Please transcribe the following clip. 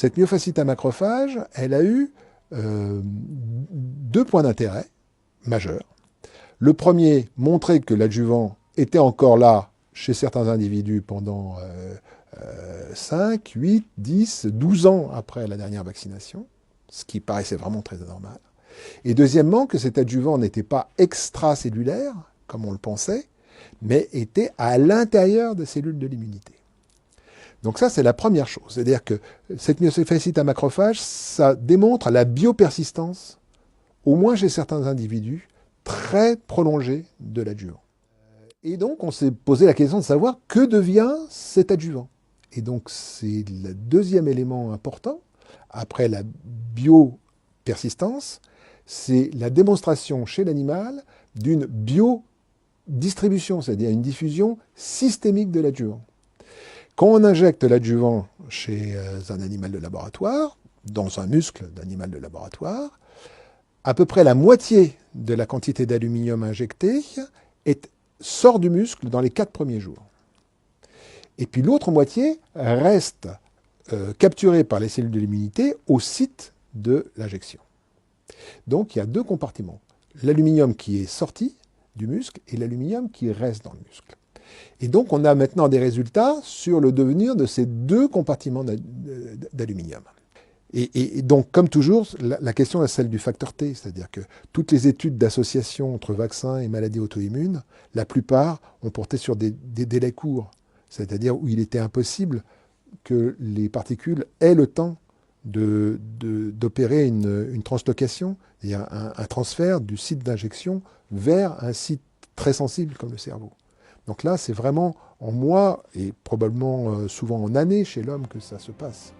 Cette myofasciite à macrophage, elle a eu deux points d'intérêt majeurs. Le premier, montrer que l'adjuvant était encore là chez certains individus pendant 5, 8, 10, 12 ans après la dernière vaccination, ce qui paraissait vraiment très anormal. Et deuxièmement, que cet adjuvant n'était pas extracellulaire, comme on le pensait, mais était à l'intérieur des cellules de l'immunité. Donc ça, c'est la première chose. C'est-à-dire que cette myofasciite à macrophage, ça démontre la biopersistance, au moins chez certains individus, très prolongée de l'adjuvant. Et donc, on s'est posé la question de savoir que devient cet adjuvant. Et donc, c'est le deuxième élément important, après la biopersistance, c'est la démonstration chez l'animal d'une biodistribution, c'est-à-dire une diffusion systémique de l'adjuvant. Quand on injecte l'adjuvant chez un animal de laboratoire, dans un muscle d'animal de laboratoire, à peu près la moitié de la quantité d'aluminium injectée sort du muscle dans les 4 premiers jours. Et puis l'autre moitié reste capturée par les cellules de l'immunité au site de l'injection. Donc il y a deux compartiments. L'aluminium qui est sorti du muscle et l'aluminium qui reste dans le muscle. Et donc on a maintenant des résultats sur le devenir de ces deux compartiments d'aluminium. Et donc, comme toujours, la question est celle du facteur T, c'est-à-dire que toutes les études d'association entre vaccins et maladies auto-immunes, la plupart ont porté sur des délais courts, c'est-à-dire où il était impossible que les particules aient le temps d'opérer une translocation, c'est-à-dire un transfert du site d'injection vers un site très sensible comme le cerveau. Donc là, c'est vraiment en mois et probablement souvent en années chez l'homme que ça se passe.